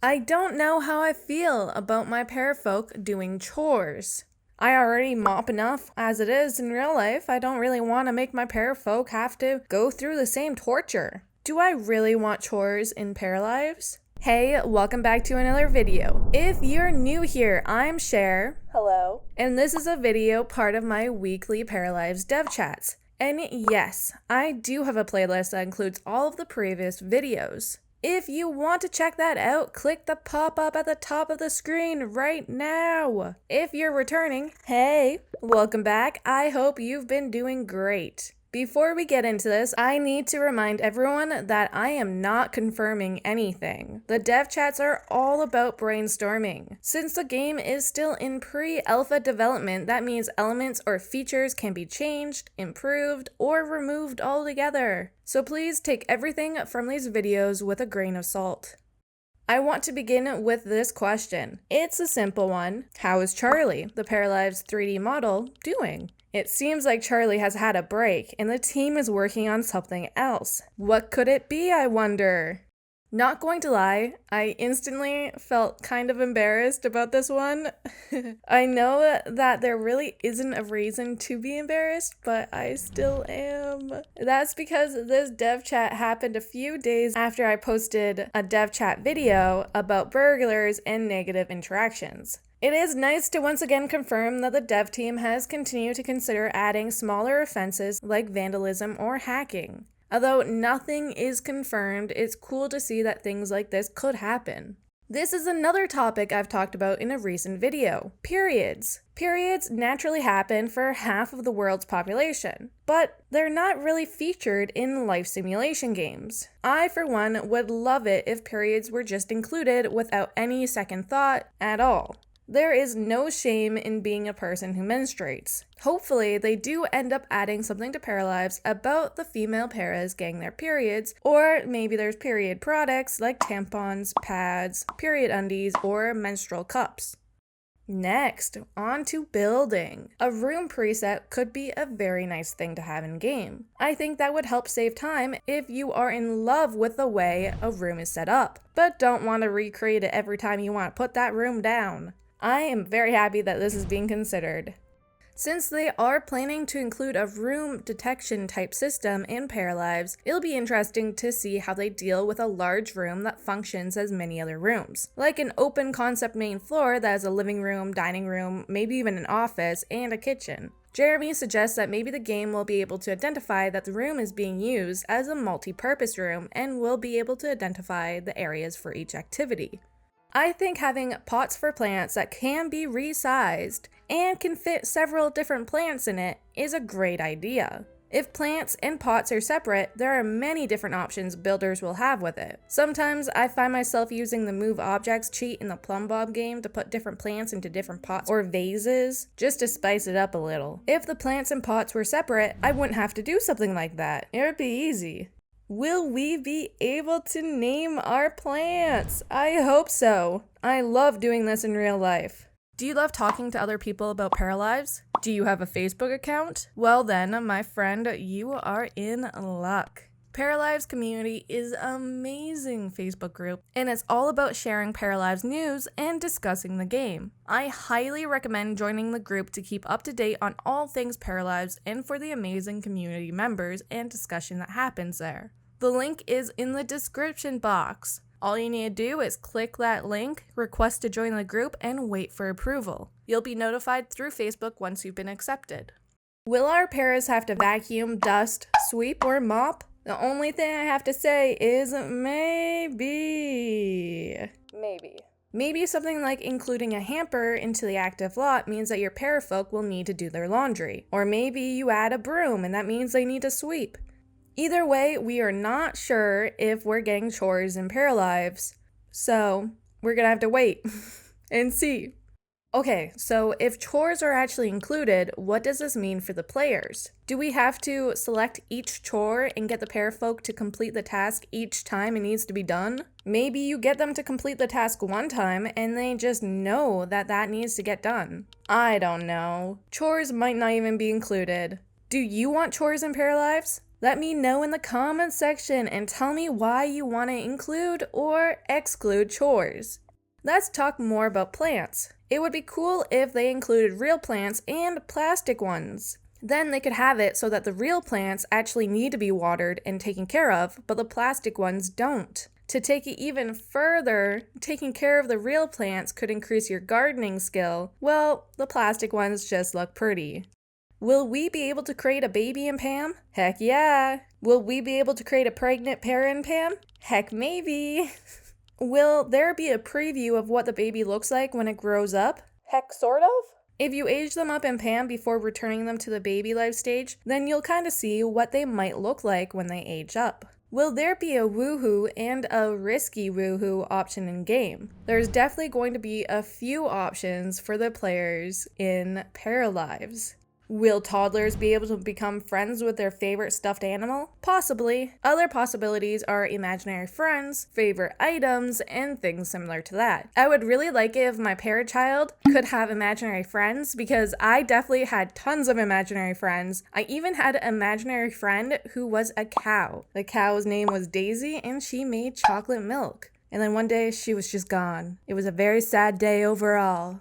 I don't know how I feel about my parafolk doing chores. I already mop enough as it is in real life. I don't really want to make my parafolk have to go through the same torture. Do I really want chores in Paralives? Hey, welcome back to another video. If you're new here, I'm Cher. Hello. And this is a video part of my weekly Paralives dev chats. And yes, I do have a playlist that includes all of the previous videos. If you want to check that out, click the pop-up at the top of the screen right now. If you're returning, hey, welcome back. I hope you've been doing great. Before we get into this, I need to remind everyone that I am not confirming anything. The dev chats are all about brainstorming. Since the game is still in pre-alpha development, that means elements or features can be changed, improved, or removed altogether. So please take everything from these videos with a grain of salt. I want to begin with this question. It's a simple one. How is Charlie, the Paralives 3D model, doing? It seems like Charlie has had a break, and the team is working on something else. What could it be, I wonder? Not going to lie, I instantly felt kind of embarrassed about this one. I know that there really isn't a reason to be embarrassed, but I still am. That's because this dev chat happened a few days after I posted a dev chat video about burglars and negative interactions. It is nice to once again confirm that the dev team has continued to consider adding smaller offenses like vandalism or hacking. Although nothing is confirmed, it's cool to see that things like this could happen. This is another topic I've talked about in a recent video. Periods. Periods naturally happen for half of the world's population, but they're not really featured in life simulation games. I, for one, would love it if periods were just included without any second thought at all. There is no shame in being a person who menstruates. Hopefully, they do end up adding something to Paralives about the female paras getting their periods, or maybe there's period products like tampons, pads, period undies, or menstrual cups. Next, on to building. A room preset could be a very nice thing to have in game. I think that would help save time if you are in love with the way a room is set up, but don't want to recreate it every time you want to put that room down. I am very happy that this is being considered. Since they are planning to include a room detection type system in Paralives, it'll be interesting to see how they deal with a large room that functions as many other rooms. Like an open concept main floor that has a living room, dining room, maybe even an office, and a kitchen. Jeremy suggests that maybe the game will be able to identify that the room is being used as a multi-purpose room and will be able to identify the areas for each activity. I think having pots for plants that can be resized and can fit several different plants in it is a great idea. If plants and pots are separate, there are many different options builders will have with it. Sometimes I find myself using the Move Objects cheat in the Plumb Bob game to put different plants into different pots or vases, just to spice it up a little. If the plants and pots were separate, I wouldn't have to do something like that. It would be easy. Will we be able to name our plants? I hope so. I love doing this in real life. Do you love talking to other people about Paralives? Do you have a Facebook account? Well then, my friend, you are in luck. Paralives community is an amazing Facebook group, and it's all about sharing Paralives news and discussing the game. I highly recommend joining the group to keep up to date on all things Paralives and for the amazing community members and discussion that happens there. The link is in the description box. All you need to do is click that link, request to join the group, and wait for approval. You'll be notified through Facebook once you've been accepted. Will our paras have to vacuum, dust, sweep, or mop? The only thing I have to say is maybe. Maybe something like including a hamper into the active lot means that your parafolk will need to do their laundry. Or maybe you add a broom and that means they need to sweep. Either way, we are not sure if we're getting chores in Paralives, so we're gonna have to wait and see. Okay, so if chores are actually included, what does this mean for the players? Do we have to select each chore and get the parafolk to complete the task each time it needs to be done? Maybe you get them to complete the task one time and they just know that that needs to get done. I don't know. Chores might not even be included. Do you want chores in Paralives? Let me know in the comments section and tell me why you want to include or exclude chores. Let's talk more about plants. It would be cool if they included real plants and plastic ones. Then they could have it so that the real plants actually need to be watered and taken care of, but the plastic ones don't. To take it even further, taking care of the real plants could increase your gardening skill. Well, the plastic ones just look pretty. Will we be able to create a baby in Pam? Heck yeah! Will we be able to create a pregnant pair in Pam? Heck maybe! Will there be a preview of what the baby looks like when it grows up? Heck sort of? If you age them up in Pam before returning them to the baby life stage, then you'll kind of see what they might look like when they age up. Will there be a woohoo and a risky woohoo option in game? There's definitely going to be a few options for the players in Paralives. Will toddlers be able to become friends with their favorite stuffed animal? Possibly. Other possibilities are imaginary friends, favorite items, and things similar to that. I would really like it if my parachild could have imaginary friends, because I definitely had tons of imaginary friends. I even had an imaginary friend who was a cow. The cow's name was Daisy, and she made chocolate milk. And then one day she was just gone. It was a very sad day overall.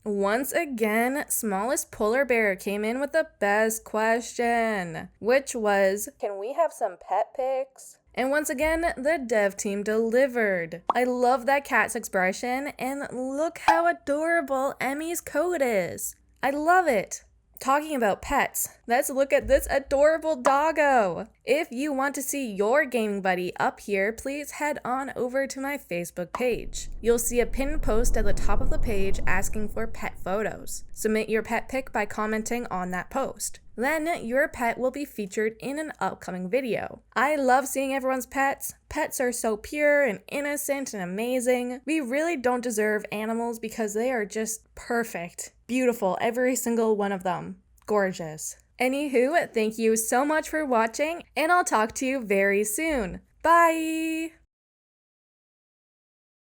Once again, Smallest Polar Bear came in with the best question, which was, can we have some pet pics? And once again, the dev team delivered. I love that cat's expression, and look how adorable Emmy's coat is. I love it. Talking about pets, let's look at this adorable doggo. If you want to see your gaming buddy up here, please head on over to my Facebook page. You'll see a pinned post at the top of the page asking for pet photos. Submit your pet pic by commenting on that post. Then your pet will be featured in an upcoming video. I love seeing everyone's pets. Pets are so pure and innocent and amazing. We really don't deserve animals because they are just perfect. Beautiful, every single one of them. Gorgeous. Anywho, thank you so much for watching, and I'll talk to you very soon. Bye!